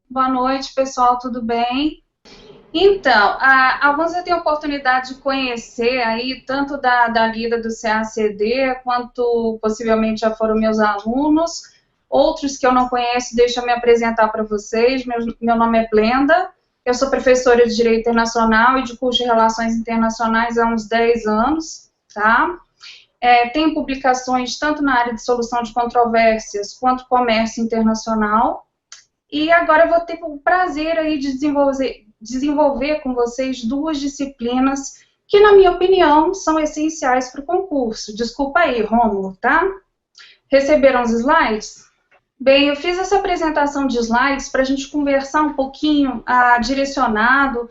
Boa noite, pessoal, tudo bem? Então, alguns eu tenho a oportunidade de conhecer aí, tanto da Lida do CACD, quanto possivelmente já foram meus alunos. Outros que eu não conheço, deixa eu me apresentar para vocês. Meu nome é Blenda, eu sou professora de Direito Internacional e de curso de Relações Internacionais há uns 10 anos, tá? Tenho publicações tanto na área de solução de controvérsias, quanto comércio internacional. E agora eu vou ter o prazer aí de desenvolver com vocês duas disciplinas que, na minha opinião, são essenciais para o concurso. Desculpa aí, Rômulo, tá? Receberam os slides? Bem, eu fiz essa apresentação de slides para a gente conversar um pouquinho direcionado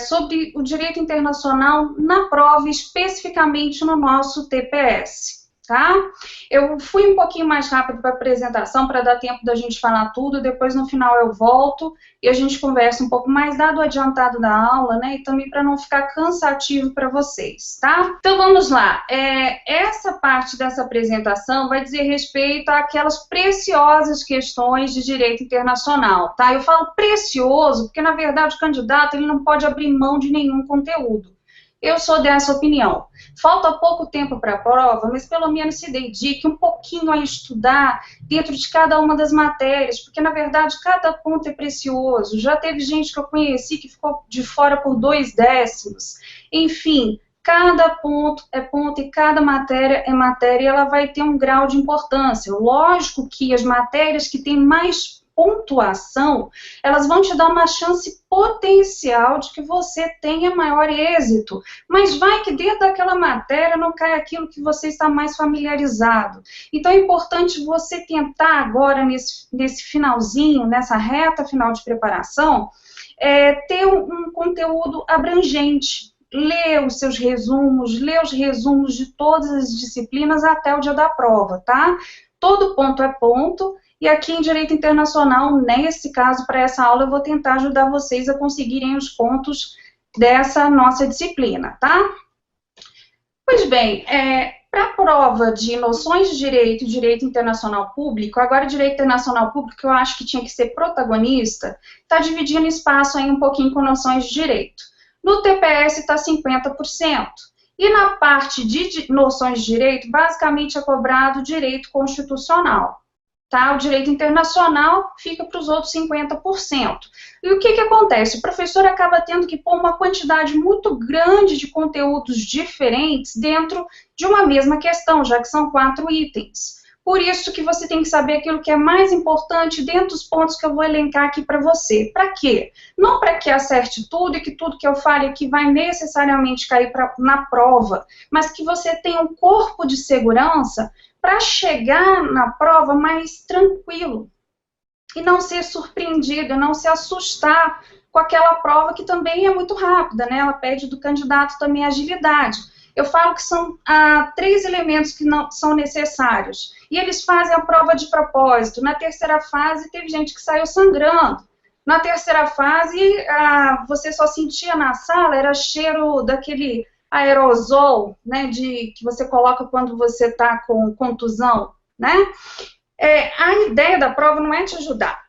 sobre o direito internacional na prova, especificamente no nosso TPS. Tá? Eu fui um pouquinho mais rápido para a apresentação, para dar tempo da gente falar tudo, depois no final eu volto e a gente conversa um pouco mais, dado o adiantado da aula, né, e também para não ficar cansativo para vocês, tá? Então vamos lá, essa parte dessa apresentação vai dizer respeito àquelas preciosas questões de direito internacional, tá? Eu falo precioso porque, na verdade, o candidato ele não pode abrir mão de nenhum conteúdo. Eu sou dessa opinião. Falta pouco tempo para a prova, mas pelo menos se dedique um pouquinho a estudar dentro de cada uma das matérias, porque, na verdade, cada ponto é precioso. Já teve gente que eu conheci que ficou de fora por 2 décimos. Enfim, cada ponto e cada matéria é matéria e ela vai ter um grau de importância. Lógico que as matérias que têm mais pontuação, elas vão te dar uma chance potencial de que você tenha maior êxito, mas vai que dentro daquela matéria não cai aquilo que você está mais familiarizado. Então é importante você tentar agora, nesse finalzinho, nessa reta final de preparação, ter um conteúdo abrangente. Lê os seus resumos, lê os resumos de todas as disciplinas até o dia da prova, tá? Todo ponto é ponto. E aqui em Direito Internacional, nesse caso, para essa aula, eu vou tentar ajudar vocês a conseguirem os pontos dessa nossa disciplina, tá? Pois bem, para a prova de noções de direito e direito internacional público, agora direito internacional público, que eu acho que tinha que ser protagonista, está dividindo espaço aí um pouquinho com noções de direito. No TPS está 50%. E na parte de noções de direito, basicamente é cobrado direito constitucional. Tá? O direito internacional fica para os outros 50%. E o que acontece? O professor acaba tendo que pôr uma quantidade muito grande de conteúdos diferentes dentro de uma mesma questão, já que são 4 itens. Por isso que você tem que saber aquilo que é mais importante dentro dos pontos que eu vou elencar aqui para você. Para quê? Não para que acerte tudo e que tudo que eu fale aqui vai necessariamente cair na prova, mas que você tenha um corpo de segurança para chegar na prova mais tranquilo e não ser surpreendido, não se assustar com aquela prova que também é muito rápida, né? Ela pede do candidato também agilidade. Eu falo que são 3 elementos que não são necessários. E eles fazem a prova de propósito. Na terceira fase, teve gente que saiu sangrando. Na terceira fase, você só sentia na sala, era cheiro daquele aerosol, né, que você coloca quando você está com contusão, né? A ideia da prova não é te ajudar,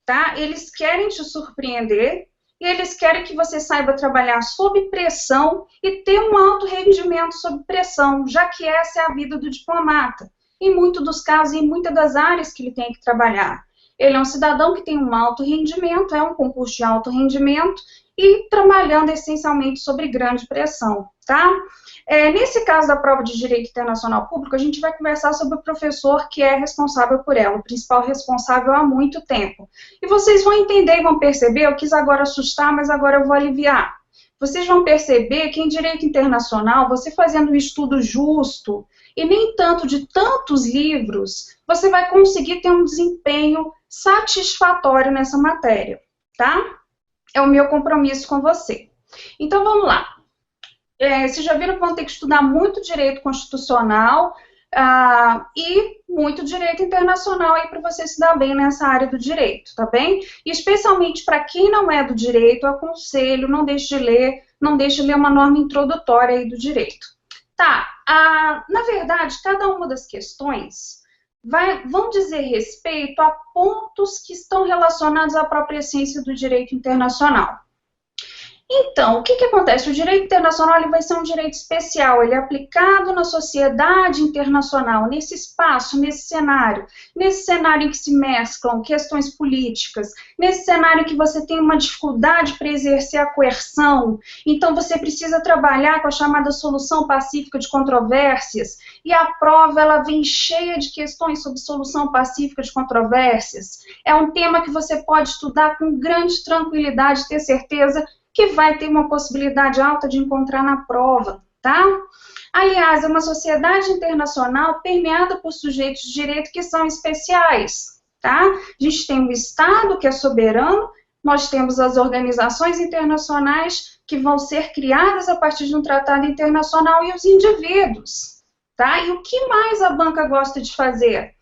tá? Eles querem te surpreender e eles querem que você saiba trabalhar sob pressão e ter um alto rendimento sob pressão, já que essa é a vida do diplomata. Em muitos dos casos, em muitas das áreas que ele tem que trabalhar. Ele é um cidadão que tem um alto rendimento, é um concurso de alto rendimento, e trabalhando essencialmente sobre grande pressão, tá? Nesse caso da prova de Direito Internacional Público, a gente vai conversar sobre o professor que é responsável por ela, o principal responsável há muito tempo. E vocês vão entender e vão perceber, eu quis agora assustar, mas agora eu vou aliviar. Vocês vão perceber que em Direito Internacional, você fazendo um estudo justo, e nem tanto de tantos livros, você vai conseguir ter um desempenho satisfatório nessa matéria, tá? É o meu compromisso com você. Então, vamos lá. Vocês já viram que vão ter que estudar muito direito constitucional e muito direito internacional aí para você se dar bem nessa área do direito, tá bem? E especialmente para quem não é do direito, eu aconselho, não deixe de ler uma norma introdutória aí do direito. Tá, na verdade, cada uma das questões vão dizer respeito a pontos que estão relacionados à própria essência do direito internacional. Então, o que acontece? O direito internacional ele vai ser um direito especial, ele é aplicado na sociedade internacional, nesse espaço, nesse cenário em que se mesclam questões políticas, nesse cenário em que você tem uma dificuldade para exercer a coerção, então você precisa trabalhar com a chamada solução pacífica de controvérsias, e a prova ela vem cheia de questões sobre solução pacífica de controvérsias. É um tema que você pode estudar com grande tranquilidade, ter certeza que vai ter uma possibilidade alta de encontrar na prova, tá? Aliás, é uma sociedade internacional permeada por sujeitos de direito que são especiais, tá? A gente tem o Estado, que é soberano, nós temos as organizações internacionais que vão ser criadas a partir de um tratado internacional e os indivíduos, tá? E o que mais a banca gosta de fazer?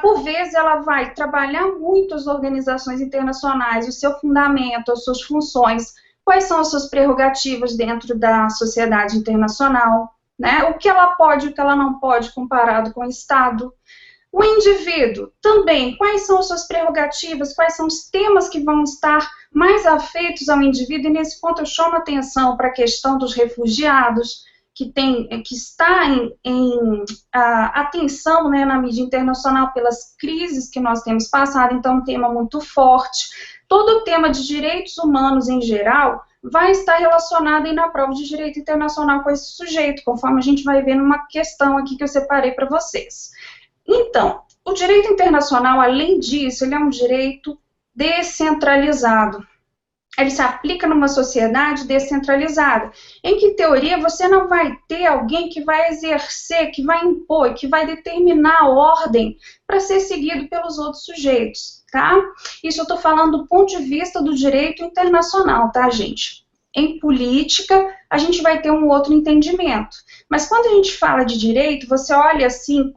Por vezes, ela vai trabalhar muito as organizações internacionais, o seu fundamento, as suas funções, quais são as suas prerrogativas dentro da sociedade internacional, né? O que ela pode e o que ela não pode comparado com o Estado. O indivíduo também, quais são as suas prerrogativas, quais são os temas que vão estar mais afeitos ao indivíduo, e nesse ponto eu chamo a atenção para a questão dos refugiados, que está em atenção, né, na mídia internacional pelas crises que nós temos passado, então é um tema muito forte. Todo o tema de direitos humanos em geral vai estar relacionado aí na prova de direito internacional com esse sujeito, conforme a gente vai ver numa questão aqui que eu separei para vocês. Então, o direito internacional, além disso, ele é um direito descentralizado. Ele se aplica numa sociedade descentralizada, em que, em teoria, você não vai ter alguém que vai exercer, que vai impor, que vai determinar a ordem para ser seguido pelos outros sujeitos, tá? Isso eu estou falando do ponto de vista do direito internacional, tá, gente? Em política, a gente vai ter um outro entendimento. Mas quando a gente fala de direito, você olha assim,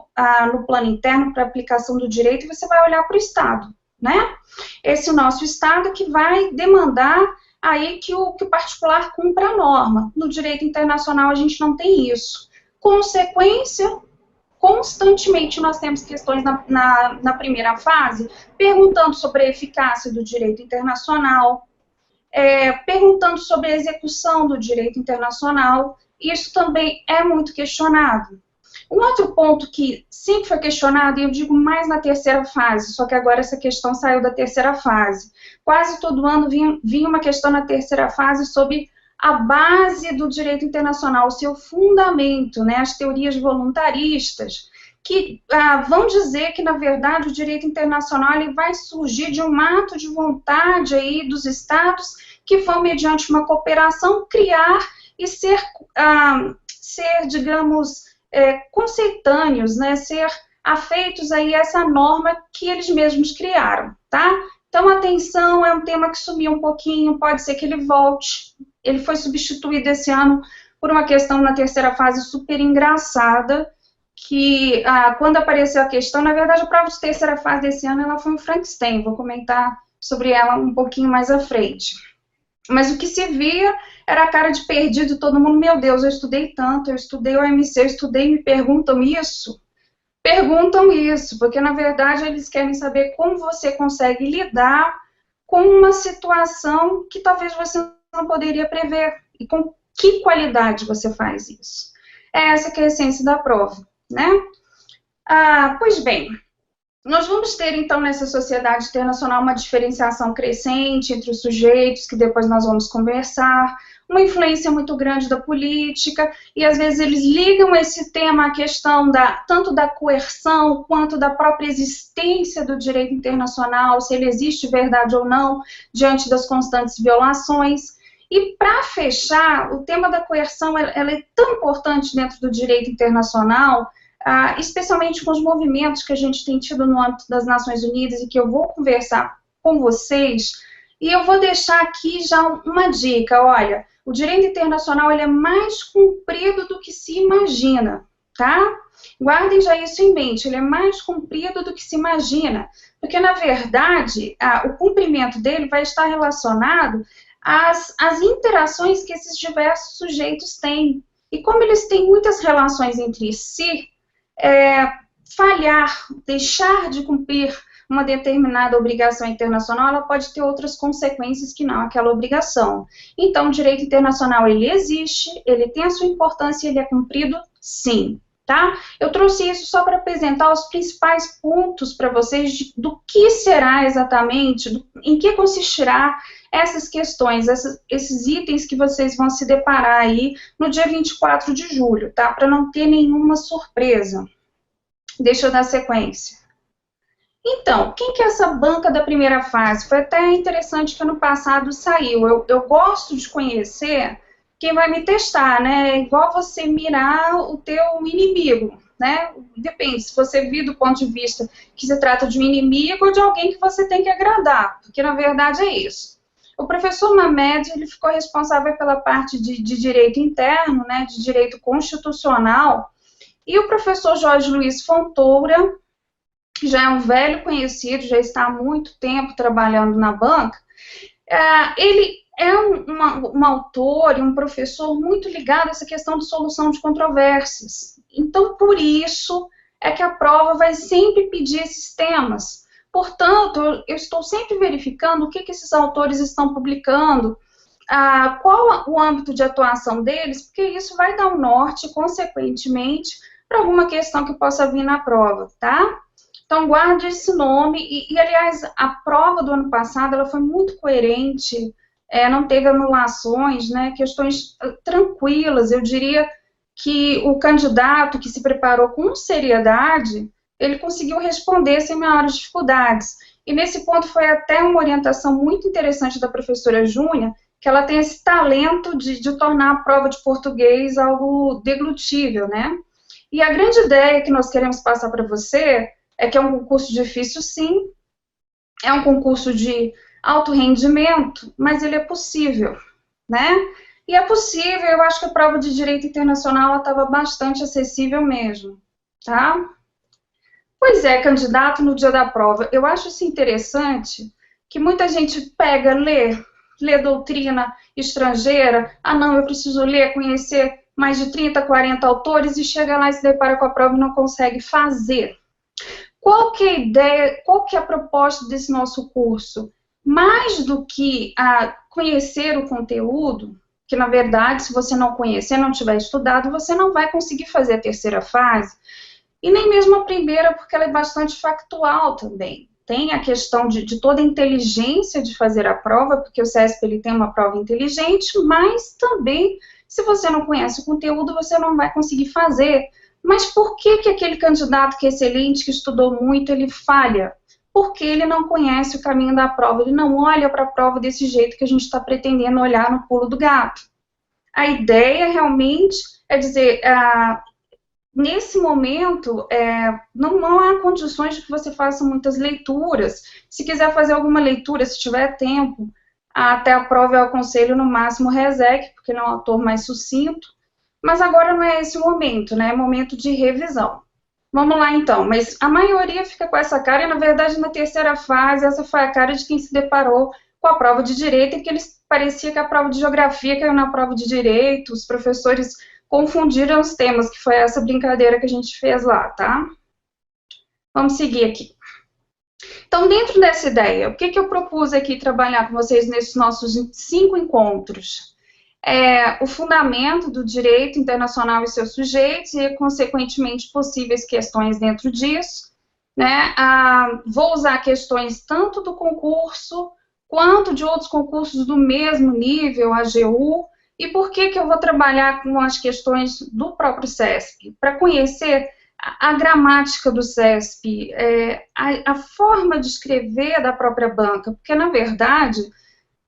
no plano interno para a aplicação do direito, e você vai olhar para o Estado, né? Esse é o nosso Estado que vai demandar aí que o particular cumpra a norma. No direito internacional a gente não tem isso. Consequência, constantemente nós temos questões na primeira fase, perguntando sobre a eficácia do direito internacional, perguntando sobre a execução do direito internacional. Isso também é muito questionado. Um outro ponto que sempre foi questionado, e eu digo mais na terceira fase, só que agora essa questão saiu da terceira fase. Quase todo ano vinha uma questão na terceira fase sobre a base do direito internacional, o seu fundamento, né, as teorias voluntaristas, que vão dizer que, na verdade, o direito internacional ele vai surgir de um ato de vontade aí dos Estados que vão, mediante uma cooperação, criar e ser digamos, conceitâneos, né, ser afeitos aí a essa norma que eles mesmos criaram, tá? Então, atenção, é um tema que sumiu um pouquinho, pode ser que ele volte. Ele foi substituído esse ano por uma questão na terceira fase super engraçada, que quando apareceu a questão, na verdade, a prova de terceira fase desse ano, ela foi um Frankenstein, vou comentar sobre ela um pouquinho mais à frente. Mas o que se via era a cara de perdido, todo mundo, meu Deus, eu estudei tanto, eu estudei o OMC, eu estudei, me perguntam isso? Perguntam isso, porque na verdade eles querem saber como você consegue lidar com uma situação que talvez você não poderia prever, e com que qualidade você faz isso. É essa que é a essência da prova, né? Pois bem, nós vamos ter, então, nessa sociedade internacional uma diferenciação crescente entre os sujeitos, que depois nós vamos conversar, uma influência muito grande da política, e às vezes eles ligam esse tema à questão tanto da coerção, quanto da própria existência do direito internacional, se ele existe verdade ou não, diante das constantes violações. E, para fechar, o tema da coerção ela é tão importante dentro do direito internacional, especialmente com os movimentos que a gente tem tido no âmbito das Nações Unidas e que eu vou conversar com vocês, e eu vou deixar aqui já uma dica. Olha, o direito internacional ele é mais comprido do que se imagina, tá? Guardem já isso em mente, ele é mais comprido do que se imagina, porque, na verdade, o cumprimento dele vai estar relacionado às interações que esses diversos sujeitos têm. E como eles têm muitas relações entre si, falhar, deixar de cumprir uma determinada obrigação internacional, ela pode ter outras consequências que não aquela obrigação. Então, o direito internacional, ele existe, ele tem a sua importância e ele é cumprido, sim. Tá? Eu trouxe isso só para apresentar os principais pontos para vocês do que será exatamente, em que consistirá essas questões, esses itens que vocês vão se deparar aí no dia 24 de julho, tá? Para não ter nenhuma surpresa. Deixa eu dar sequência. Então, quem que é essa banca da primeira fase? Foi até interessante que ano passado saiu. Eu gosto de conhecer quem vai me testar, né? É igual você mirar o teu inimigo, né? Depende, se você vir do ponto de vista que se trata de um inimigo ou de alguém que você tem que agradar, porque na verdade é isso. O professor Mamed, ele ficou responsável pela parte de direito interno, né? De direito constitucional, e o professor Jorge Luiz Fontoura, que já é um velho conhecido, já está há muito tempo trabalhando na banca, ele é um autor e um professor muito ligado a essa questão de solução de controvérsias. Então, por isso é que a prova vai sempre pedir esses temas. Portanto, eu estou sempre verificando o que esses autores estão publicando, qual o âmbito de atuação deles, porque isso vai dar um norte, consequentemente, para alguma questão que possa vir na prova, tá? Então, guarde esse nome, aliás, a prova do ano passado, ela foi muito coerente, não teve anulações, né, questões tranquilas. Eu diria que o candidato que se preparou com seriedade, ele conseguiu responder sem maiores dificuldades. E nesse ponto foi até uma orientação muito interessante da professora Júnia, que ela tem esse talento de tornar a prova de português algo deglutível, né? E a grande ideia que nós queremos passar para você é que é um concurso difícil, sim, é um concurso de alto rendimento, mas ele é possível, né? E é possível, eu acho que a prova de Direito Internacional estava bastante acessível mesmo, tá? Pois é, candidato, no dia da prova, eu acho isso interessante, que muita gente pega, lê doutrina estrangeira, não, eu preciso ler, conhecer mais de 30, 40 autores, e chega lá e se depara com a prova e não consegue fazer. Qual que é a ideia, qual que é a proposta desse nosso curso? Mais do que conhecer o conteúdo, que na verdade, se você não conhecer, não tiver estudado, você não vai conseguir fazer a terceira fase, e nem mesmo a primeira, porque ela é bastante factual também. Tem a questão de toda a inteligência de fazer a prova, porque o CESP ele tem uma prova inteligente, mas também, se você não conhece o conteúdo, você não vai conseguir fazer. Mas por que aquele candidato que é excelente, que estudou muito, ele falha? Porque ele não conhece o caminho da prova, ele não olha para a prova desse jeito que a gente está pretendendo olhar no pulo do gato. A ideia realmente é dizer, nesse momento, não há condições de que você faça muitas leituras. Se quiser fazer alguma leitura, se tiver tempo, até a prova eu aconselho no máximo RESEC, porque ele é um autor mais sucinto. Mas agora não é esse o momento, né? É momento de revisão. Vamos lá, então. Mas a maioria fica com essa cara, e, na verdade, na terceira fase, essa foi a cara de quem se deparou com a prova de Direito, e que parecia que a prova de Geografia caiu na prova de Direito, os professores confundiram os temas, que foi essa brincadeira que a gente fez lá, tá? Vamos seguir aqui. Então, dentro dessa ideia, o que eu propus aqui trabalhar com vocês nesses nossos 5 encontros? O fundamento do direito internacional e seus sujeitos e, consequentemente, possíveis questões dentro disso, né? Vou usar questões tanto do concurso quanto de outros concursos do mesmo nível, AGU, e por que eu vou trabalhar com as questões do próprio CESP? Para conhecer a gramática do CESP, a forma de escrever da própria banca, porque, na verdade,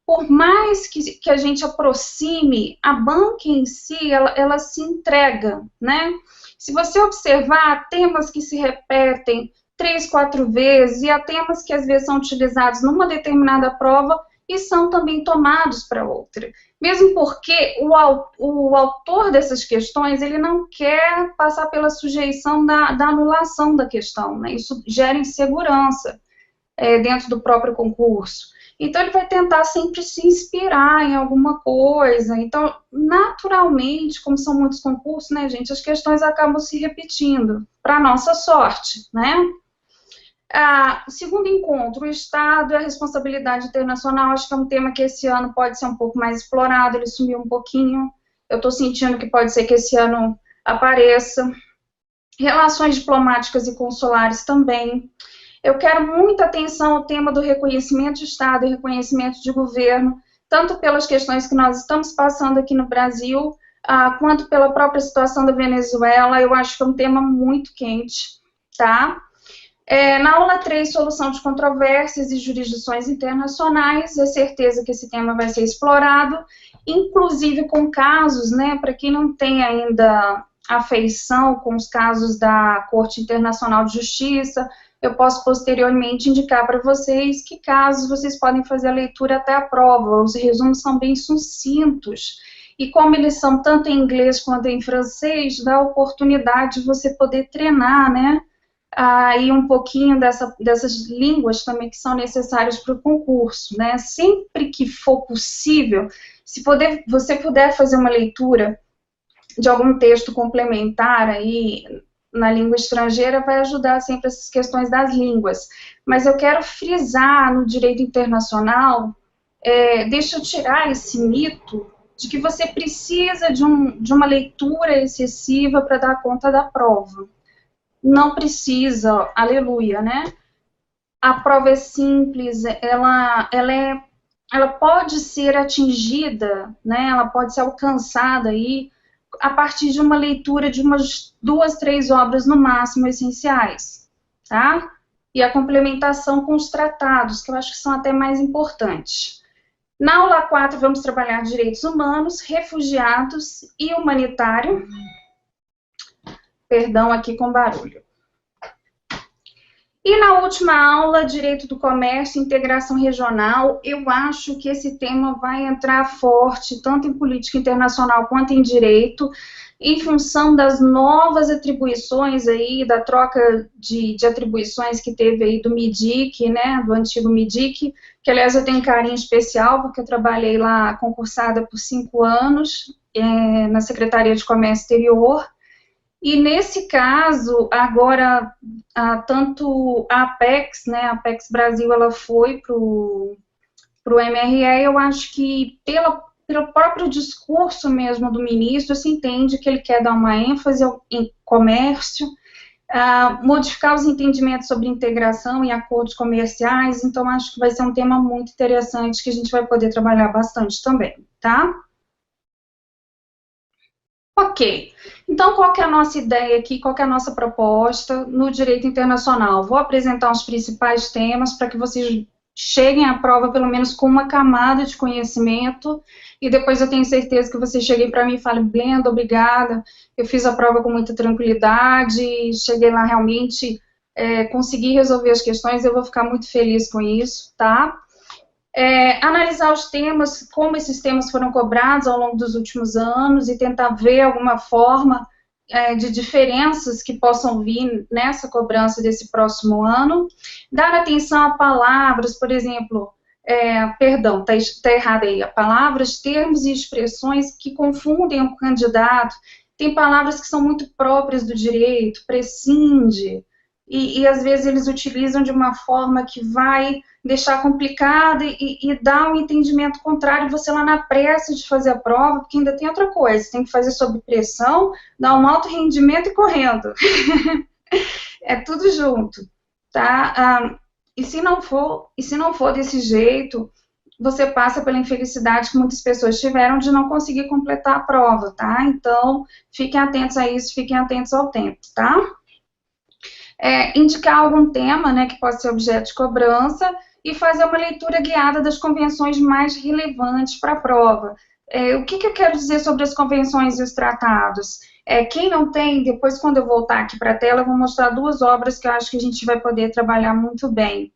por mais que a gente aproxime, a banca em si, ela se entrega, né? Se você observar, temas que se repetem 3, 4 vezes, e há temas que às vezes são utilizados numa determinada prova e são também tomados para outra. Mesmo porque o autor dessas questões, ele não quer passar pela sujeição da anulação da questão, né? Isso gera insegurança dentro do próprio concurso. Então, ele vai tentar sempre se inspirar em alguma coisa. Então, naturalmente, como são muitos concursos, né, gente, as questões acabam se repetindo, para nossa sorte, né? O segundo encontro, o Estado e a responsabilidade internacional, acho que é um tema que esse ano pode ser um pouco mais explorado, ele sumiu um pouquinho, eu estou sentindo que pode ser que esse ano apareça. Relações diplomáticas e consulares também. Eu quero muita atenção ao tema do reconhecimento de Estado e reconhecimento de governo, tanto pelas questões que nós estamos passando aqui no Brasil, quanto pela própria situação da Venezuela. Eu acho que é um tema muito quente, tá? Na aula 3, solução de controvérsias e jurisdições internacionais, é certeza que esse tema vai ser explorado, inclusive com casos, né, para quem não tem ainda afeição com os casos da Corte Internacional de Justiça, eu posso posteriormente indicar para vocês que casos vocês podem fazer a leitura até a prova, os resumos são bem sucintos, e como eles são tanto em inglês quanto em francês, dá a oportunidade de você poder treinar, né, aí um pouquinho dessas línguas também que são necessárias para o concurso, né? Sempre que for possível, se você puder fazer uma leitura de algum texto complementar aí na língua estrangeira, vai ajudar sempre essas questões das línguas. Mas eu quero frisar no direito internacional, deixa eu tirar esse mito de que você precisa de uma leitura excessiva para dar conta da prova. Não precisa, aleluia, né? A prova é simples, ela pode ser atingida, né? Ela pode ser alcançada aí a partir de uma leitura de umas 2, 3 obras no máximo essenciais, tá? E a complementação com os tratados, que eu acho que são até mais importantes. Na aula 4, vamos trabalhar direitos humanos, refugiados e humanitário. Perdão aqui com barulho. E na última aula, Direito do Comércio e Integração Regional, eu acho que esse tema vai entrar forte, tanto em política internacional quanto em direito, em função das novas atribuições aí, da troca de atribuições que teve aí do MIDIC, né, do antigo MIDIC, que aliás eu tenho um carinho especial, porque eu trabalhei lá concursada por 5 anos, na Secretaria de Comércio Exterior. E nesse caso, agora, tanto a Apex, né, a Apex Brasil, ela foi para o MRE, eu acho que pelo próprio discurso mesmo do ministro, se entende que ele quer dar uma ênfase em comércio, modificar os entendimentos sobre integração e acordos comerciais, então acho que vai ser um tema muito interessante que a gente vai poder trabalhar bastante também, tá? Ok, então qual que é a nossa ideia aqui, qual que é a nossa proposta no direito internacional? Vou apresentar os principais temas para que vocês cheguem à prova pelo menos com uma camada de conhecimento e depois eu tenho certeza que vocês cheguem para mim e falem, Blenda, obrigada, eu fiz a prova com muita tranquilidade, cheguei lá realmente, consegui resolver as questões, eu vou ficar muito feliz com isso, tá? Analisar os temas, como esses temas foram cobrados ao longo dos últimos anos e tentar ver alguma forma de diferenças que possam vir nessa cobrança desse próximo ano. Dar atenção a palavras, por exemplo, perdão, está errado aí, palavras, termos e expressões que confundem o candidato. Tem palavras que são muito próprias do direito, prescinde, e às vezes eles utilizam de uma forma que vai deixar complicado e dar um entendimento contrário, você lá na pressa de fazer a prova, porque ainda tem outra coisa, você tem que fazer sob pressão, dar um alto rendimento e correndo. É tudo junto, tá? E se não for desse jeito, você passa pela infelicidade que muitas pessoas tiveram de não conseguir completar a prova, tá? Então, fiquem atentos a isso, fiquem atentos ao tempo, tá? Indicar algum tema, né, que pode ser objeto de cobrança e fazer uma leitura guiada das convenções mais relevantes para a prova. O que eu quero dizer sobre as convenções e os tratados? Quem não tem, depois quando eu voltar aqui para a tela, eu vou mostrar 2 obras que eu acho que a gente vai poder trabalhar muito bem.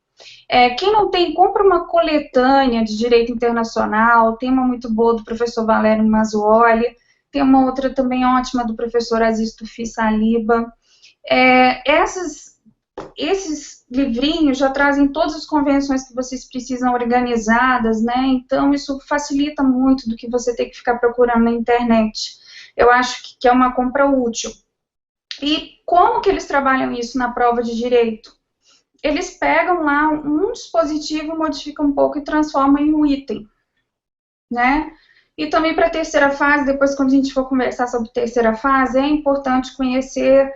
Quem não tem, compra uma coletânea de direito internacional, tem uma muito boa do professor Valério Mazzuoli, tem uma outra também ótima do professor Aziz Tufi Saliba. Essas esses livrinhos já trazem todas as convenções que vocês precisam organizadas, né? Então, isso facilita muito do que você ter que ficar procurando na internet. Eu acho que é uma compra útil. E como que eles trabalham isso na prova de direito? Eles pegam lá um dispositivo, modificam um pouco e transformam em um item, né? E também para a terceira fase, depois quando a gente for conversar sobre terceira fase, é importante conhecer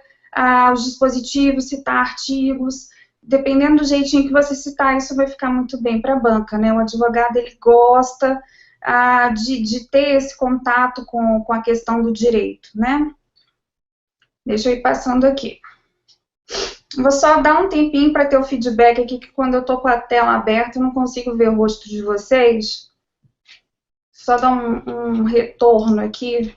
os dispositivos, citar artigos. Dependendo do jeitinho que você citar, isso vai ficar muito bem para a banca, né? O advogado, ele gosta de ter esse contato com a questão do direito, né? Deixa eu ir passando aqui. Vou só dar um tempinho para ter o feedback aqui, que quando eu estou com a tela aberta, eu não consigo ver o rosto de vocês. Só dar um retorno aqui.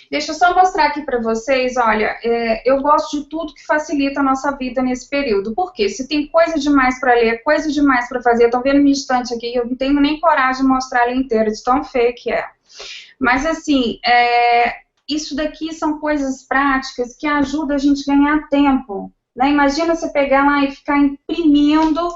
Deixa eu só mostrar aqui para vocês, olha, eu gosto de tudo que facilita a nossa vida nesse período. Por quê? Se tem coisa demais para ler, coisa demais para fazer, estão vendo minha estante aqui, eu não tenho nem coragem de mostrar ela inteira, de tão feio que é. Mas assim, isso daqui são coisas práticas que ajudam a gente a ganhar tempo. Né? Imagina você pegar lá e ficar imprimindo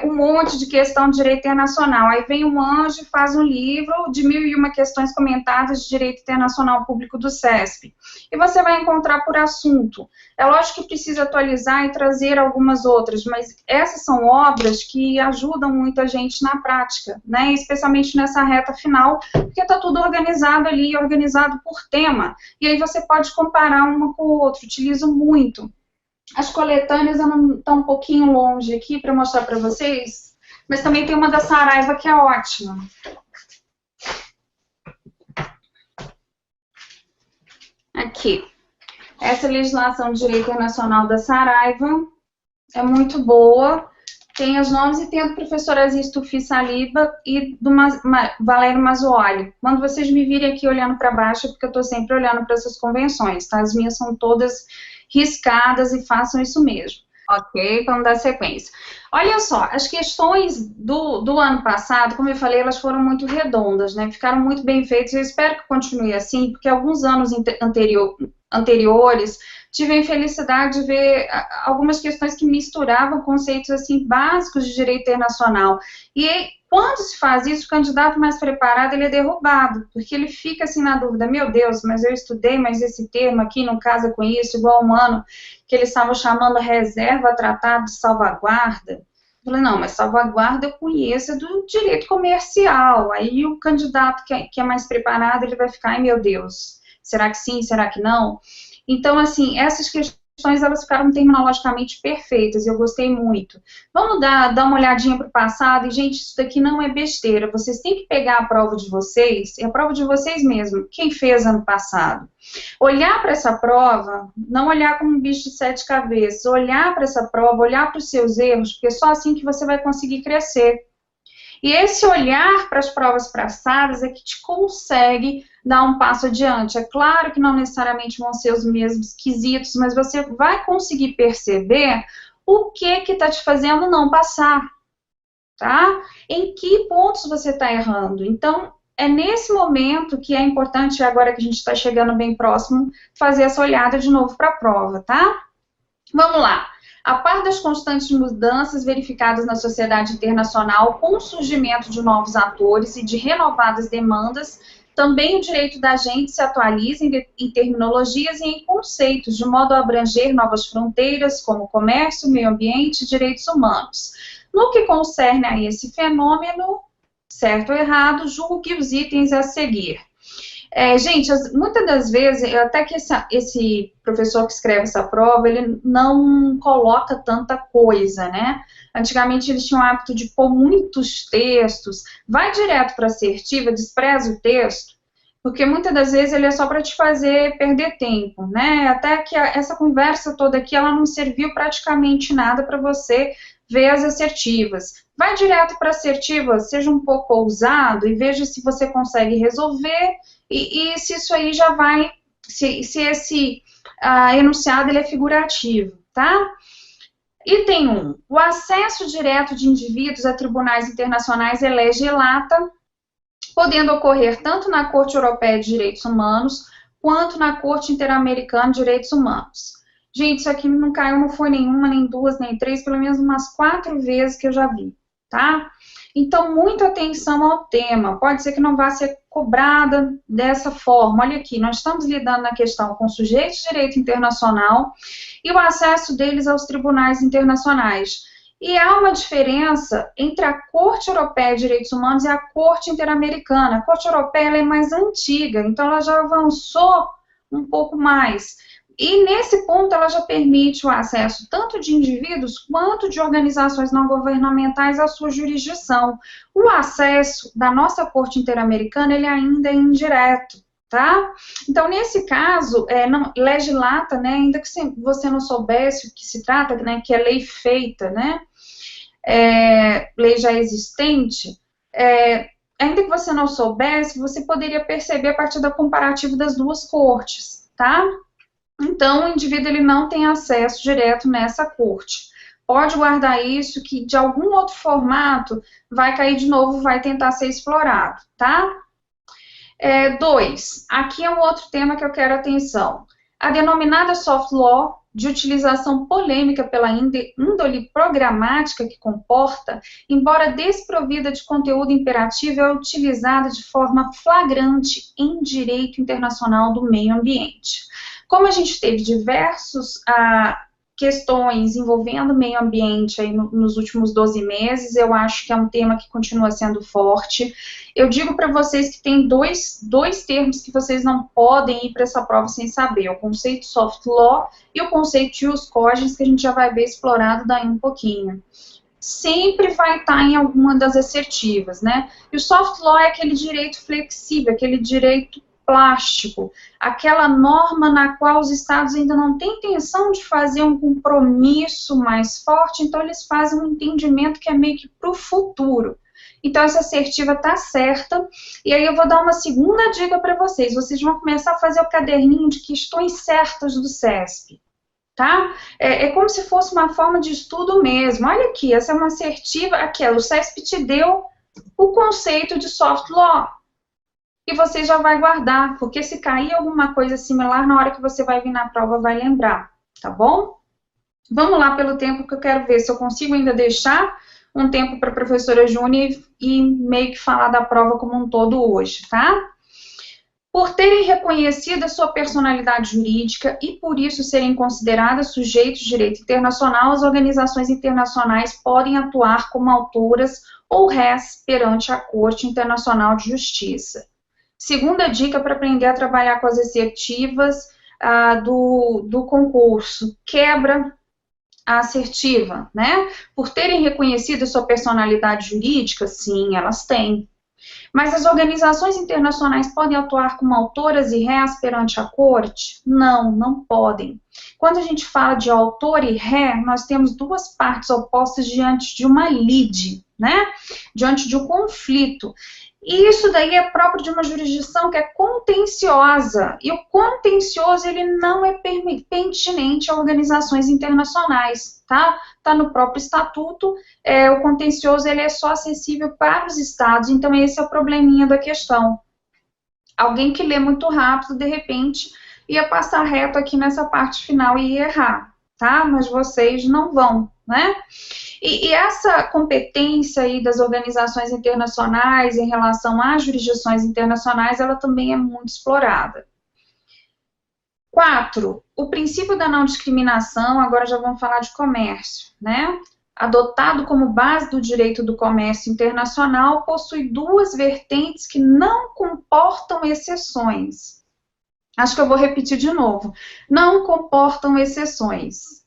um monte de questão de direito internacional. Aí vem um anjo e faz um livro de 1001 questões comentadas de direito internacional público do CESP. E você vai encontrar por assunto. É lógico que precisa atualizar e trazer algumas outras, mas essas são obras que ajudam muito a gente na prática, né? Especialmente nessa reta final, porque está tudo organizado ali, organizado por tema. E aí você pode comparar uma com o outro, utilizo muito. As coletâneas estão um pouquinho longe aqui para mostrar para vocês, mas também tem uma da Saraiva que é ótima. Aqui. Essa legislação de direito internacional da Saraiva é muito boa. Tem os nomes e tem a do professor Aziz Tufi Saliba e do Valério Mazzuoli. Quando vocês me virem aqui olhando para baixo, é porque eu estou sempre olhando para essas convenções, tá? As minhas são todas riscadas e façam isso mesmo. Ok? Vamos dar sequência. Olha só, as questões do ano passado, como eu falei, elas foram muito redondas, né? Ficaram muito bem feitas. Eu espero que continue assim, porque alguns anos anteriores tive a infelicidade de ver algumas questões que misturavam conceitos assim básicos de direito internacional. E quando se faz isso, o candidato mais preparado ele é derrubado, porque ele fica assim na dúvida, meu Deus, mas eu estudei, mas esse termo aqui não casa com isso, igual um ano que eles estavam chamando reserva tratado de salvaguarda. Eu falei, não, mas salvaguarda eu conheço do direito comercial. Aí o candidato que é mais preparado, ele vai ficar, ai meu Deus, será que sim, será que não? Então, assim, essas questões, elas ficaram terminologicamente perfeitas, e eu gostei muito. Vamos dar uma olhadinha para o passado, e, gente, isso daqui não é besteira, vocês têm que pegar a prova de vocês, é a prova de vocês mesmo, quem fez ano passado. Olhar para essa prova, não olhar como um bicho de 7 cabeças, olhar para essa prova, olhar para os seus erros, porque é só assim que você vai conseguir crescer. E esse olhar para as provas passadas é que te consegue dar um passo adiante. É claro que não necessariamente vão ser os mesmos quesitos, mas você vai conseguir perceber o que está te fazendo não passar, tá? Em que pontos você está errando. Então, é nesse momento que é importante, agora que a gente está chegando bem próximo, fazer essa olhada de novo para a prova, tá? Vamos lá. A par das constantes mudanças verificadas na sociedade internacional, com o surgimento de novos atores e de renovadas demandas, também o direito da gente se atualiza em terminologias e em conceitos, de modo a abranger novas fronteiras, como comércio, meio ambiente e direitos humanos. No que concerne a esse fenômeno, certo ou errado, julgo que os itens a seguir. Gente, muitas das vezes, até que esse professor que escreve essa prova, ele não coloca tanta coisa, né? Antigamente eles tinham o hábito de pôr muitos textos, vai direto para a assertiva, despreza o texto, porque muitas das vezes ele é só para te fazer perder tempo, né? Até que essa conversa toda aqui, ela não serviu praticamente nada para você ver as assertivas. Vai direto para a assertiva, seja um pouco ousado e veja se você consegue resolver e se isso aí já vai, se esse enunciado ele é figurativo, tá? Item 1. O acesso direto de indivíduos a tribunais internacionais é lege lata, podendo ocorrer tanto na Corte Europeia de Direitos Humanos quanto na Corte Interamericana de Direitos Humanos. Gente, isso aqui não caiu, não foi nenhuma, nem duas, nem três, pelo menos umas 4 vezes que eu já vi, tá? Então, muita atenção ao tema. Pode ser que não vá ser cobrada dessa forma. Olha aqui, nós estamos lidando na questão com sujeitos de direito internacional e o acesso deles aos tribunais internacionais. E há uma diferença entre a Corte Europeia de Direitos Humanos e a Corte Interamericana. A Corte Europeia ela é mais antiga, então ela já avançou um pouco mais. E nesse ponto ela já permite o acesso tanto de indivíduos quanto de organizações não governamentais à sua jurisdição. O acesso da nossa Corte Interamericana ele ainda é indireto, tá? Então, nesse caso, legislata, né, ainda que você não soubesse o que se trata, né, que é lei feita, né, lei já existente, ainda que você não soubesse, você poderia perceber a partir do comparativo das duas cortes, tá? Então, o indivíduo ele não tem acesso direto nessa corte. Pode guardar isso, que de algum outro formato vai cair de novo, vai tentar ser explorado, tá? 2. Aqui é um outro tema que eu quero atenção. A denominada soft law, de utilização polêmica pela índole programática que comporta, embora desprovida de conteúdo imperativo, é utilizada de forma flagrante em direito internacional do meio ambiente. Como a gente teve diversas questões envolvendo meio ambiente aí nos últimos 12 meses, eu acho que é um tema que continua sendo forte. Eu digo para vocês que tem dois termos que vocês não podem ir para essa prova sem saber, o conceito soft law e o conceito jus cogens, que a gente já vai ver explorado daí um pouquinho. Sempre vai estar em alguma das assertivas, né? E o soft law é aquele direito flexível, aquele direito plástico, aquela norma na qual os estados ainda não têm intenção de fazer um compromisso mais forte, então eles fazem um entendimento que é meio que para o futuro. Então essa assertiva está certa, e aí eu vou dar uma segunda dica para vocês. Vocês vão começar a fazer o caderninho de questões certas do CESP, tá? É como se fosse uma forma de estudo mesmo. Olha aqui, essa é uma assertiva, aquela, o CESP te deu o conceito de soft law, e você já vai guardar, porque se cair alguma coisa similar, na hora que você vai vir na prova, vai lembrar, tá bom? Vamos lá pelo tempo, que eu quero ver se eu consigo ainda deixar um tempo para a professora Júnia e meio que falar da prova como um todo hoje, tá? Por terem reconhecido a sua personalidade jurídica e por isso serem consideradas sujeitos de direito internacional, as organizações internacionais podem atuar como autoras ou réis perante a Corte Internacional de Justiça. Segunda dica para aprender a trabalhar com as assertivas do concurso: quebra a assertiva, né? Por terem reconhecido a sua personalidade jurídica, sim, elas têm. Mas as organizações internacionais podem atuar como autoras e réis perante a corte? Não, não podem. Quando a gente fala de autor e ré, nós temos duas partes opostas diante de uma lide, né? Diante de um conflito. E isso daí é próprio de uma jurisdição que é contenciosa, e o contencioso ele não é pertinente a organizações internacionais, tá? Tá no próprio estatuto, o contencioso ele é só acessível para os estados, então esse é o probleminha da questão. Alguém que lê muito rápido, de repente, ia passar reto aqui nessa parte final e ia errar, tá? Mas vocês não vão, né? E essa competência aí das organizações internacionais em relação às jurisdições internacionais, ela também é muito explorada. 4. O princípio da não discriminação, agora já vamos falar de comércio, né? Adotado como base do direito do comércio internacional, possui duas vertentes que não comportam exceções. Acho que eu vou repetir de novo. Não comportam exceções.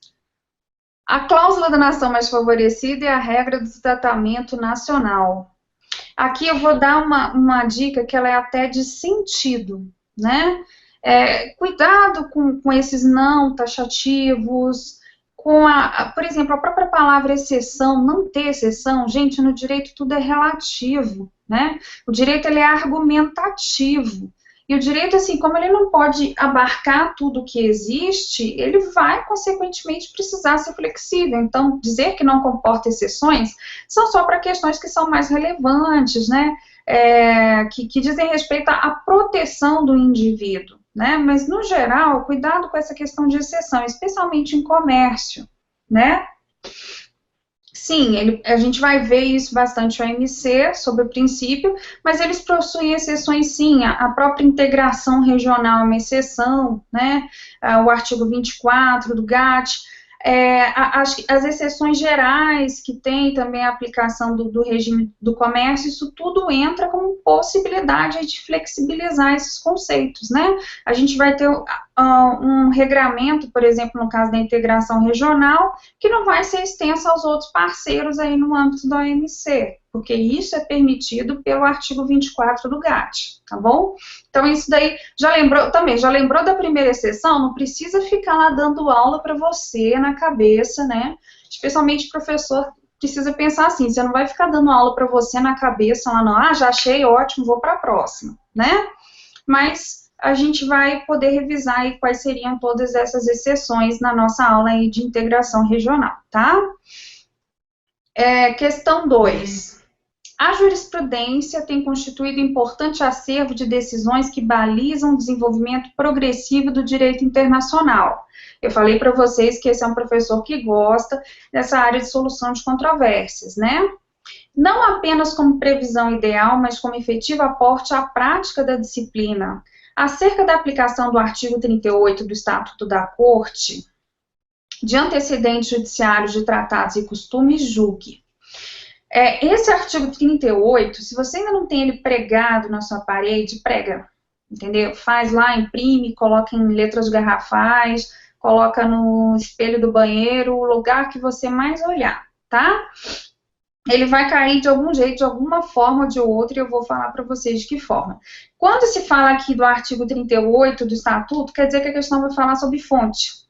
A cláusula da nação mais favorecida é a regra do tratamento nacional. Aqui eu vou dar uma dica que ela é até de sentido, né? Cuidado com esses não taxativos, por exemplo, a própria palavra exceção, não ter exceção, gente, no direito tudo é relativo, né? O direito ele é argumentativo. E o direito, assim, como ele não pode abarcar tudo que existe, ele vai, consequentemente, precisar ser flexível. Então, dizer que não comporta exceções são só para questões que são mais relevantes, né? Que dizem respeito à proteção do indivíduo. né? Mas, no geral, cuidado com essa questão de exceção, especialmente em comércio, né? Sim, a gente vai ver isso bastante no OMC, sobre o princípio, mas eles possuem exceções sim, a própria integração regional é uma exceção, né? O artigo 24 do GATT, as exceções gerais que tem também a aplicação do regime do comércio, isso tudo entra como possibilidade de flexibilizar esses conceitos, né? A gente vai ter um regramento, por exemplo, no caso da integração regional, que não vai ser extenso aos outros parceiros aí no âmbito da OMC, porque isso é permitido pelo artigo 24 do GATT, tá bom? Então, isso daí, já lembrou da primeira exceção? Não precisa ficar lá dando aula para você na cabeça, né? Especialmente o professor precisa pensar assim, você não vai ficar dando aula para você na cabeça lá, não, já achei, ótimo, vou para a próxima, né? Mas a gente vai poder revisar aí quais seriam todas essas exceções na nossa aula aí de integração regional, tá? Questão 2. A jurisprudência tem constituído importante acervo de decisões que balizam o desenvolvimento progressivo do direito internacional. Eu falei para vocês que esse é um professor que gosta dessa área de solução de controvérsias, né? Não apenas como previsão ideal, mas como efetivo aporte à prática da disciplina. Acerca da aplicação do artigo 38 do Estatuto da Corte, de antecedentes judiciários de tratados e costumes, julgue. Esse artigo 38, se você ainda não tem ele pregado na sua parede, prega, entendeu? Faz lá, imprime, coloca em letras garrafais, coloca no espelho do banheiro, o lugar que você mais olhar, tá? Ele vai cair de algum jeito, de alguma forma ou de outra, e eu vou falar para vocês de que forma. Quando se fala aqui do artigo 38 do Estatuto, quer dizer que a questão vai falar sobre fonte.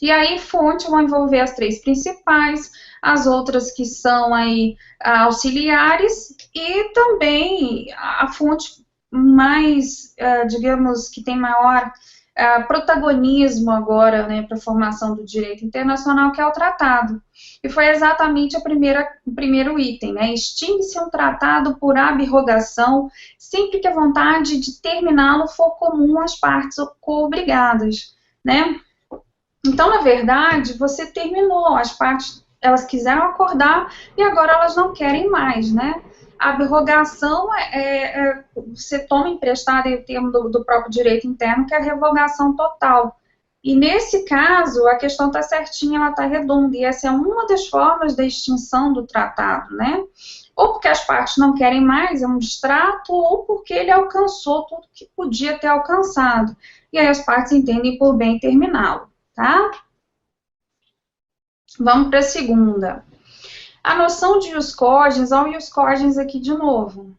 E aí, fonte vão envolver as 3 principais, as outras que são aí auxiliares, e também a fonte mais, digamos, que tem maior protagonismo agora, né, para a formação do direito internacional, que é o tratado. E foi exatamente o primeiro item, né? Extingue-se um tratado por abrogação sempre que a vontade de terminá-lo for comum às partes co-obrigadas, né? Então, na verdade, você terminou, as partes, elas quiseram acordar e agora elas não querem mais, né? A abrogação você toma emprestado o termo do próprio direito interno, que é a revogação total. E nesse caso, a questão está certinha, ela está redonda, e essa é uma das formas da extinção do tratado, né? Ou porque as partes não querem mais, é um distrato, ou porque ele alcançou tudo que podia ter alcançado. E aí as partes entendem por bem terminá-lo, tá? Vamos para a segunda. A noção de ius cogens, olha o ius cogens aqui de novo.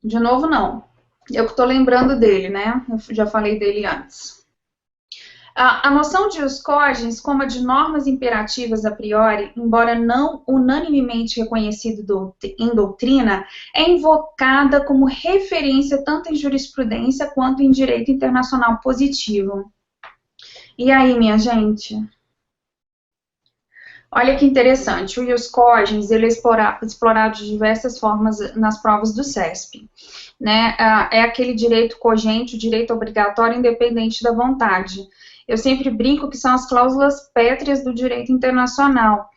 De novo, não. Eu que estou lembrando dele, né? Eu já falei dele antes. A noção de ius cogens, como a de normas imperativas a priori, embora não unanimemente reconhecido em doutrina, é invocada como referência tanto em jurisprudência quanto em direito internacional positivo. E aí, minha gente? Olha que interessante, o ius cogens, ele é explorado de diversas formas nas provas do CESP. Né? É aquele direito cogente, o direito obrigatório independente da vontade. Eu sempre brinco que são as cláusulas pétreas do direito internacional.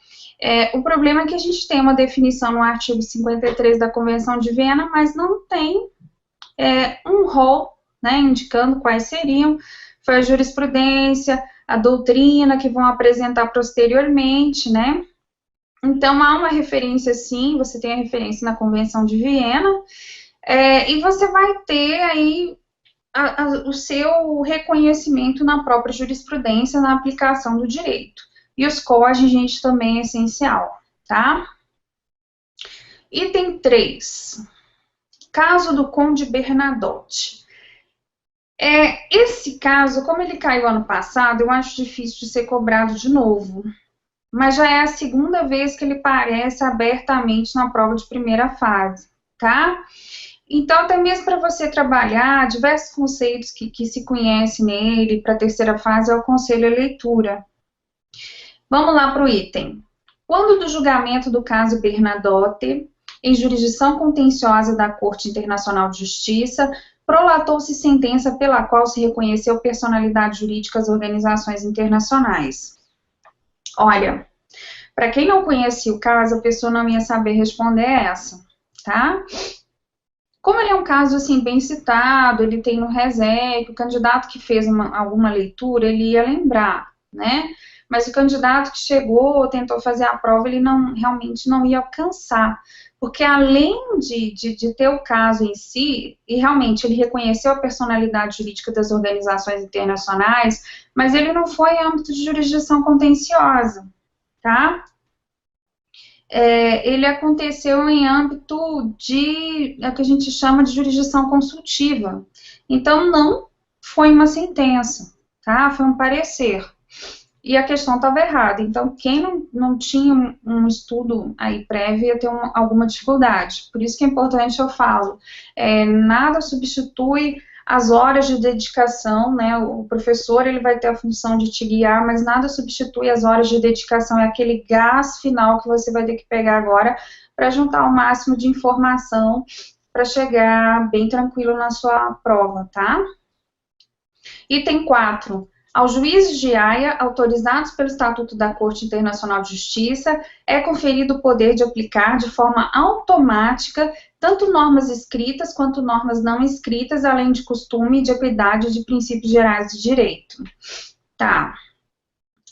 O problema é que a gente tem uma definição no artigo 53 da Convenção de Viena, mas não tem um rol, né, indicando quais seriam. Foi a jurisprudência, a doutrina que vão apresentar posteriormente, né? Então, há uma referência, sim, você tem a referência na Convenção de Viena, e você vai ter aí o seu reconhecimento na própria jurisprudência, na aplicação do direito. E os cogens, gente, também é essencial, tá? Item 3. Caso do Conde Bernadotte. Esse caso, como ele caiu ano passado, eu acho difícil de ser cobrado de novo. Mas já é a segunda vez que ele aparece abertamente na prova de primeira fase, tá? Então, até mesmo para você trabalhar diversos conceitos que se conhece nele, para a terceira fase, eu aconselho a leitura. Vamos lá para o item. Quando do julgamento do caso Bernadotte, em jurisdição contenciosa da Corte Internacional de Justiça, prolatou-se sentença pela qual se reconheceu personalidade jurídica às organizações internacionais. Olha, para quem não conhecia o caso, a pessoa não ia saber responder essa, tá? Como ele é um caso, assim, bem citado, ele tem no RESEC, o candidato que fez alguma leitura, ele ia lembrar, né? Mas o candidato que chegou, tentou fazer a prova, ele realmente não ia alcançar. Porque além de ter o caso em si, e realmente ele reconheceu a personalidade jurídica das organizações internacionais, mas ele não foi em âmbito de jurisdição contenciosa, tá? Ele aconteceu em âmbito é o que a gente chama de jurisdição consultiva. Então, não foi uma sentença, tá? Foi um parecer. E a questão estava errada. Então, quem não tinha um estudo aí prévio ia ter alguma dificuldade. Por isso que é importante eu falo, nada substitui as horas de dedicação, né? O professor, ele vai ter a função de te guiar, mas nada substitui as horas de dedicação, é aquele gás final que você vai ter que pegar agora para juntar o máximo de informação para chegar bem tranquilo na sua prova, tá? Item 4. Aos juízes de Haia, autorizados pelo Estatuto da Corte Internacional de Justiça, é conferido o poder de aplicar de forma automática tanto normas escritas quanto normas não escritas, além de costume, de equidade e de princípios gerais de direito. Tá.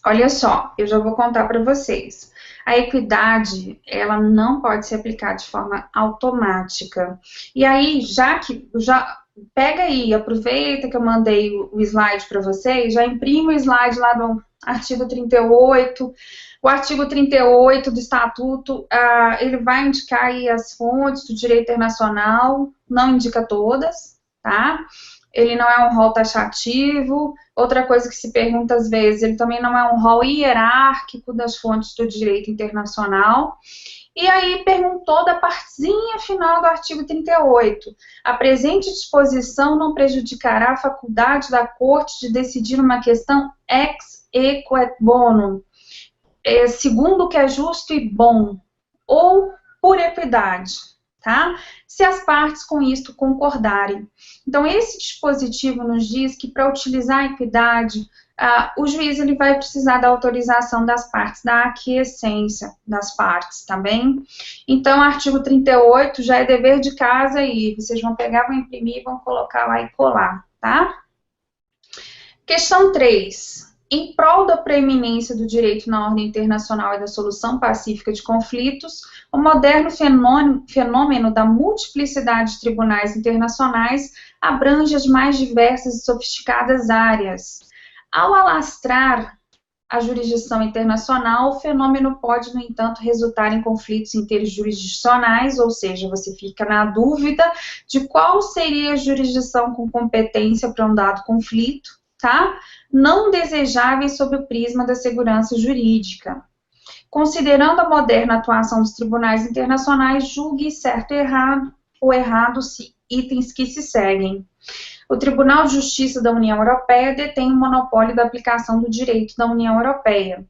Olha só, eu já vou contar para vocês. A equidade, ela não pode ser aplicada de forma automática. E aí, já pega aí, aproveita que eu mandei o slide para vocês, já imprime o slide lá do artigo 38. O artigo 38 do Estatuto, ele vai indicar aí as fontes do direito internacional, não indica todas, tá? Ele não é um rol taxativo. Outra coisa que se pergunta às vezes, ele também não é um rol hierárquico das fontes do direito internacional. E aí perguntou da partezinha final do artigo 38. A presente disposição não prejudicará a faculdade da Corte de decidir uma questão ex equo et bonum, segundo o que é justo e bom, ou por equidade, tá? Se as partes com isto concordarem. Então, esse dispositivo nos diz que para utilizar a equidade, o juiz ele vai precisar da autorização das partes, da aquiescência das partes, tá bem? Então, artigo 38 já é dever de casa e vocês vão pegar, vão imprimir, vão colocar lá e colar, tá? Questão 3. Em prol da preeminência do direito na ordem internacional e da solução pacífica de conflitos, o moderno fenômeno da multiplicidade de tribunais internacionais abrange as mais diversas e sofisticadas áreas. Ao alastrar a jurisdição internacional, o fenômeno pode, no entanto, resultar em conflitos interjurisdicionais, ou seja, você fica na dúvida de qual seria a jurisdição com competência para um dado conflito, tá? Não desejáveis sob o prisma da segurança jurídica. Considerando a moderna atuação dos tribunais internacionais, julgue certo ou errado itens que se seguem. O Tribunal de Justiça da União Europeia detém o monopólio da aplicação do direito da União Europeia,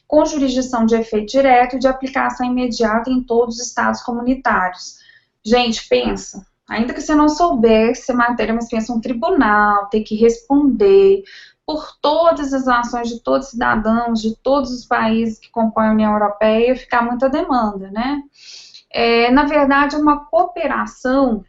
com jurisdição de efeito direto e de aplicação imediata em todos os estados comunitários. Gente, pensa, ainda que você não soubesse a matéria, mas pensa, um tribunal tem que responder por todas as ações de todos os cidadãos, de todos os países que compõem a União Europeia, ficar muita demanda, né? Na verdade, é uma cooperação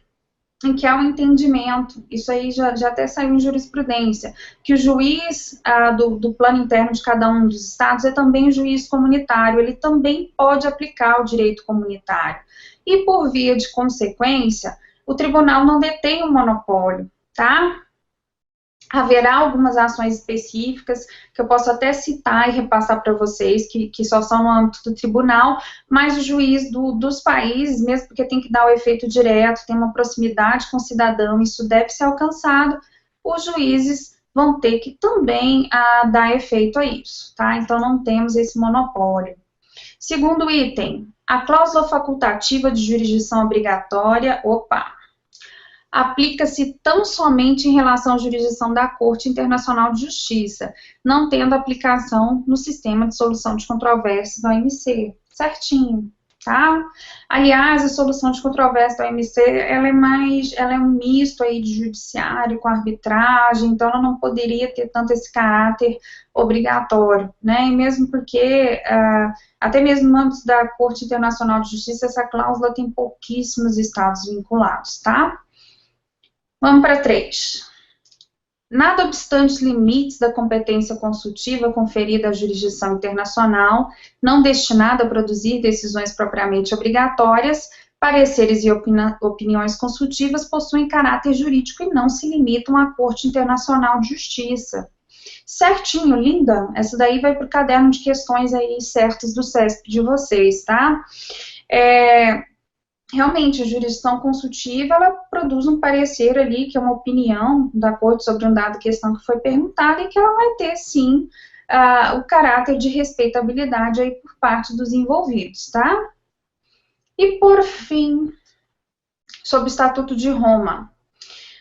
em que há um entendimento, isso aí já até saiu em jurisprudência, que o juiz do plano interno de cada um dos estados é também juiz comunitário, ele também pode aplicar o direito comunitário. E por via de consequência, o tribunal não detém o monopólio, tá? Haverá algumas ações específicas que eu posso até citar e repassar para vocês, que só são no âmbito do tribunal, mas o juiz dos países, mesmo porque tem que dar o efeito direto, tem uma proximidade com o cidadão, isso deve ser alcançado, os juízes vão ter que também dar efeito a isso, tá? Então não temos esse monopólio. Segundo item, a cláusula facultativa de jurisdição obrigatória, aplica-se tão somente em relação à jurisdição da Corte Internacional de Justiça, não tendo aplicação no sistema de solução de controvérsias da OMC. Certinho, tá? Aliás, a solução de controvérsia da OMC, ela é um misto aí de judiciário com arbitragem, então ela não poderia ter tanto esse caráter obrigatório, né? E mesmo porque, até mesmo no âmbito da Corte Internacional de Justiça, essa cláusula tem pouquíssimos estados vinculados, tá? Vamos para 3. Nada obstante os limites da competência consultiva conferida à jurisdição internacional, não destinada a produzir decisões propriamente obrigatórias, pareceres e opiniões consultivas possuem caráter jurídico e não se limitam à Corte Internacional de Justiça. Certinho, linda? Essa daí vai para o caderno de questões aí certas do CESP de vocês, tá? Realmente, a jurisdição consultiva, ela produz um parecer ali, que é uma opinião da corte sobre uma dada questão que foi perguntada, e que ela vai ter, sim, o caráter de respeitabilidade aí por parte dos envolvidos, tá? E, por fim, sobre o Estatuto de Roma.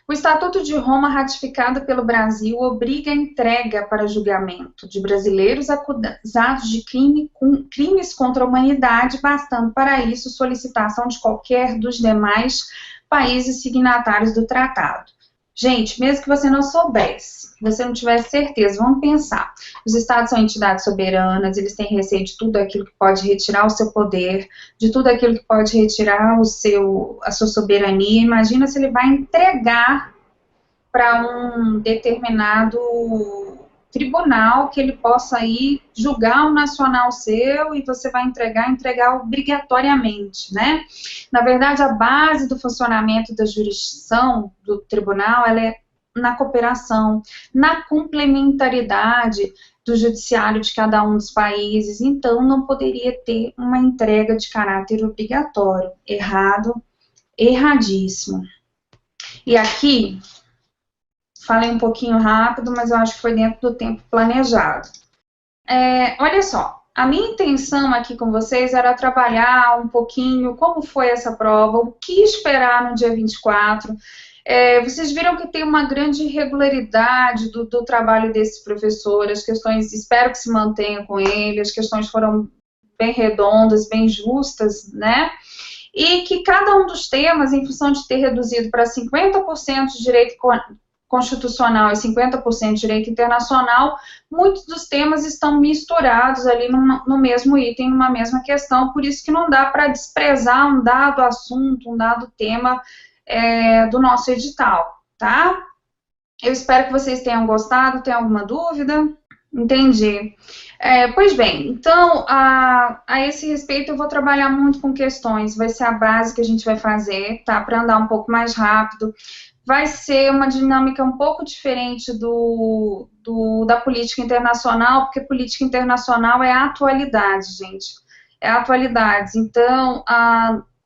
O Estatuto de Roma, ratificado pelo Brasil, obriga a entrega para julgamento de brasileiros acusados de crimes contra a humanidade, bastando para isso solicitação de qualquer dos demais países signatários do tratado. Gente, mesmo que você não soubesse, que você não tivesse certeza, vamos pensar. Os estados são entidades soberanas, eles têm receio de tudo aquilo que pode retirar o seu poder, de tudo aquilo que pode retirar a sua soberania. Imagina se ele vai entregar para um determinado tribunal que ele possa ir julgar um nacional seu e você vai entregar obrigatoriamente, né? Na verdade, a base do funcionamento da jurisdição do tribunal, ela é na cooperação, na complementaridade do judiciário de cada um dos países, então não poderia ter uma entrega de caráter obrigatório. Errado, erradíssimo. E aqui, falei um pouquinho rápido, mas eu acho que foi dentro do tempo planejado. Olha só, a minha intenção aqui com vocês era trabalhar um pouquinho como foi essa prova, o que esperar no dia 24. Vocês viram que tem uma grande irregularidade do trabalho desse professor, as questões, espero que se mantenha com ele, as questões foram bem redondas, bem justas, né? E que cada um dos temas, em função de ter reduzido para 50% de direito constitucional e 50% de direito internacional, muitos dos temas estão misturados ali no mesmo item, numa mesma questão, por isso que não dá para desprezar um dado assunto, um dado tema do nosso edital, tá? Eu espero que vocês tenham gostado. Tem alguma dúvida? Entendi. Pois bem, então, a esse respeito eu vou trabalhar muito com questões, vai ser a base que a gente vai fazer, tá? Para andar um pouco mais rápido. Vai ser uma dinâmica um pouco diferente da política internacional, porque política internacional é a atualidade, gente. É a atualidade. Então,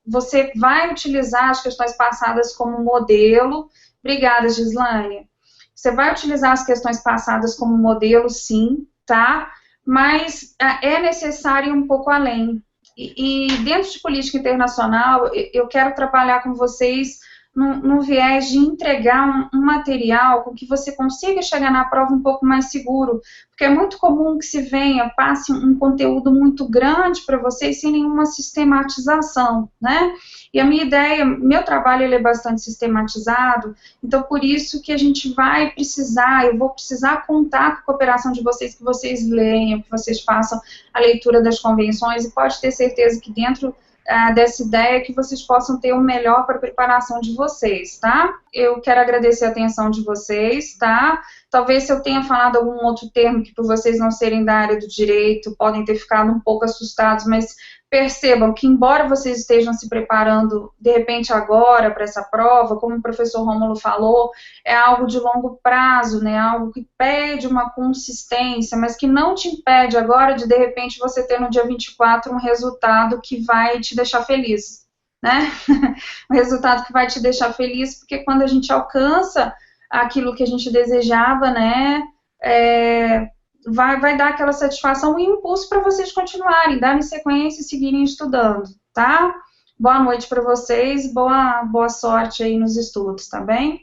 você vai utilizar as questões passadas como modelo. Obrigada, Gislaine. Você vai utilizar as questões passadas como modelo, sim, tá? Mas é necessário ir um pouco além. E dentro de política internacional, eu quero trabalhar com vocês no viés de entregar um material com que você consiga chegar na prova um pouco mais seguro, porque é muito comum que se passe um conteúdo muito grande para vocês sem nenhuma sistematização, né? E a minha ideia, meu trabalho ele é bastante sistematizado, então por isso que a gente vai precisar, eu vou precisar contar com a cooperação de vocês, que vocês leiam, que vocês façam a leitura das convenções, e pode ter certeza que dentro dessa ideia que vocês possam ter o melhor para a preparação de vocês, tá? Eu quero agradecer a atenção de vocês, tá? Talvez se eu tenha falado algum outro termo que por vocês não serem da área do direito, podem ter ficado um pouco assustados, mas percebam que embora vocês estejam se preparando, de repente agora, para essa prova, como o professor Rômulo falou, é algo de longo prazo, né? Algo que pede uma consistência, mas que não te impede agora de repente, você ter no dia 24 um resultado que vai te deixar feliz, né? Um resultado que vai te deixar feliz, porque quando a gente alcança aquilo que a gente desejava, né? Vai dar aquela satisfação e impulso para vocês continuarem, darem sequência e seguirem estudando, tá? Boa noite para vocês, boa sorte aí nos estudos, tá bem?